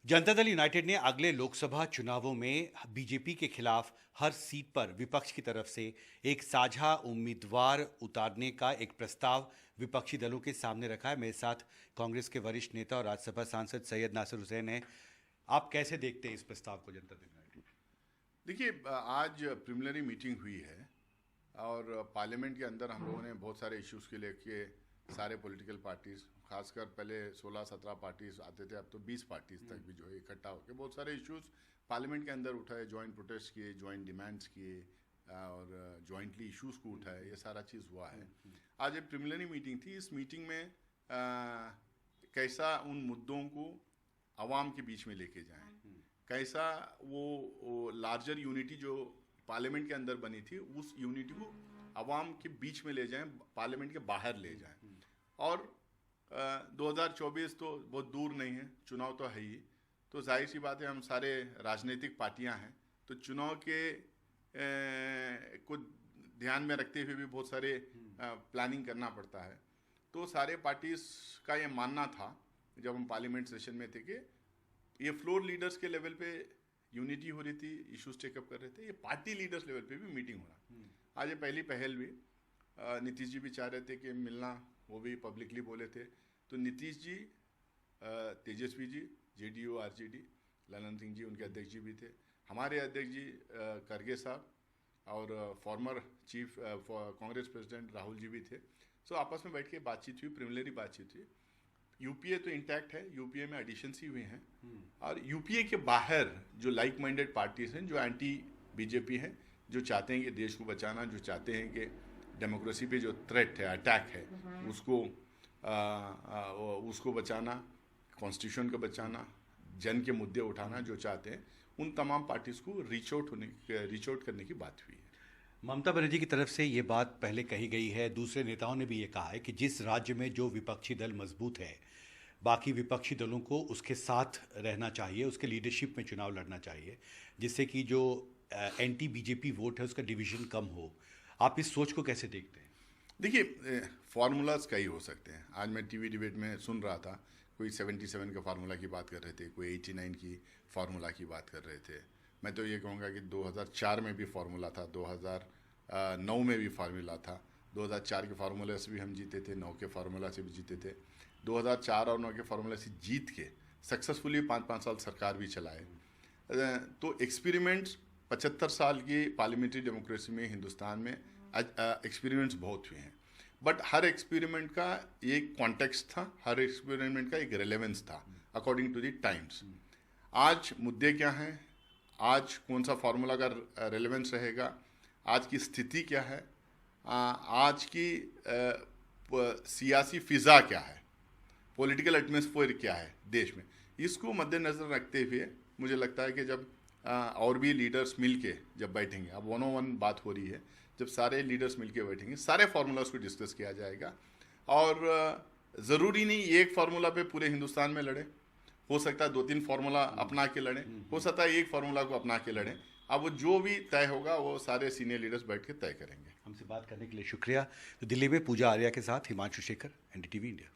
Janata Dal United ने अगले लोकसभा चुनावों में बीजेपी के खिलाफ हर सीट पर विपक्ष की तरफ से एक साझा उम्मीदवार उतारने का एक प्रस्ताव विपक्षी दलों के सामने रखा है। मेरे साथ कांग्रेस के वरिष्ठ नेता और राज्यसभा सांसद सैयद नासिर हुसैन हैं। आप कैसे देखते हैं इस प्रस्ताव को जनता दल यूनाइटेड? देखिए, आज प्रिलिमिनरी मीटिंग हुई है और पार्लियामेंट के अंदर हम लोगों ने बहुत सारे इश्यूज़ के लेके सारे पॉलिटिकल पार्टीज़, खासकर पहले 16-17 पार्टीज आते थे, अब तो 20 पार्टीज तक भी जो है इकट्ठा होकर बहुत सारे इश्यूज़ पार्लियामेंट के अंदर उठाए, जॉइंट प्रोटेस्ट किए, जॉइंट डिमांड्स किए और जॉइंटली इश्यूज़ को उठाए। ये सारा चीज़ हुआ है। आज एक प्रिलिमिनरी मीटिंग थी। इस मीटिंग में कैसा उन मुद्दों को आवाम के बीच में लेके जाएं, कैसा वो लार्जर यूनिटी जो पार्लियामेंट के अंदर बनी थी उस यूनिटी को आवाम के बीच में ले जाएं, पार्लियामेंट के बाहर ले जाएं। और 2024 तो बहुत दूर नहीं है, चुनाव तो है ही। तो जाहिर सी बात है, हम सारे राजनीतिक पार्टियां हैं, तो चुनाव के को ध्यान में रखते हुए भी बहुत सारे प्लानिंग करना पड़ता है। तो सारे पार्टीज का ये मानना था जब हम पार्लियामेंट सेशन में थे कि ये फ्लोर लीडर्स के लेवल पे यूनिटी हो रही थी, इश्यूज टेकअप कर रहे थे, ये पार्टी लीडर्स लेवल पे भी मीटिंग हो रहा। आज ये पहली पहल भी नीतीश जी भी चाह रहे थे कि मिलना, वो भी पब्लिकली बोले थे। तो नीतीश जी, तेजस्वी जी, जेडीयू आरजेडी, ललन सिंह जी उनके अध्यक्ष जी भी थे, हमारे अध्यक्ष जी खड़गे साहब और former chief Congress president Rahul ji भी थे। सो आपस में बैठ के बातचीत हुई, प्रिलिमिनरी बातचीत हुई। यूपीए तो इंटैक्ट है, यूपीए में एडिशंस ही हुए हैं। और यूपीए के बाहर जो लाइक माइंडेड पार्टीज हैं, जो एंटी बीजेपी हैं, जो चाहते हैं कि देश को बचाना, जो चाहते हैं कि डेमोक्रेसी पे जो थ्रेट है, अटैक है, उसको बचाना, कॉन्स्टिट्यूशन को बचाना, जन के मुद्दे उठाना जो चाहते हैं, उन तमाम पार्टीज को रीच आउट करने की बात हुई है। ममता बनर्जी की तरफ से ये बात पहले कही गई है, दूसरे नेताओं ने भी ये कहा है कि जिस राज्य में जो विपक्षी दल मजबूत है, बाकी विपक्षी दलों को उसके साथ रहना चाहिए, उसके लीडरशिप में चुनाव लड़ना चाहिए, जिससे कि जो एंटी बीजेपी वोट है उसका डिवीजन कम हो। आप इस सोच को कैसे देखते हैं? देखिए, फार्मूलाज कई हो सकते हैं। आज मैं टीवी डिबेट में सुन रहा था, कोई 77 का फार्मूला की बात कर रहे थे, कोई 89 की फार्मूला की बात कर रहे थे। मैं तो ये कहूँगा कि 2004 में भी फार्मूला था, 2009 में भी फार्मूला था, 2004 के फार्मूला से भी हम जीते थे, 9 के फार्मूला से भी जीते थे। 2004 और 9 के फार्मूला से जीत के सक्सेसफुली 5-5 साल सरकार भी चलाए। तो एक्सपेरिमेंट्स 75 साल की पार्लियामेंट्री डेमोक्रेसी में हिंदुस्तान में एक्सपेरिमेंट्स बहुत हुए हैं, बट हर एक्सपेरिमेंट का एक कॉन्टेक्स्ट था, हर एक्सपेरिमेंट का एक रेलेवेंस था अकॉर्डिंग टू द टाइम्स। आज मुद्दे क्या हैं, आज कौन सा फार्मूला का रेलेवेंस रहेगा, आज की स्थिति क्या है, आज की सियासी फिज़ा क्या है, पॉलिटिकल एटमॉस्फेयर क्या है देश में, इसको मद्देनज़र रखते हुए मुझे लगता है कि जब और भी लीडर्स मिलके जब बैठेंगे, अब 1-on-1 बात हो रही है, जब सारे लीडर्स मिलके बैठेंगे, सारे फार्मूलाज को डिस्कस किया जाएगा। और ज़रूरी नहीं एक फार्मूला पे पूरे हिंदुस्तान में लड़े, हो सकता है 2-3 फार्मूला अपना के लड़ें, हो सकता है एक फार्मूला को अपना के लड़ें। अब वो जो भी तय होगा वो सारे सीनियर लीडर्स बैठ के तय करेंगे। हमसे बात करने के लिए शुक्रिया। तो दिल्ली में पूजा आर्या के साथ हिमांशु शेखर, एनडीटीवी इंडिया।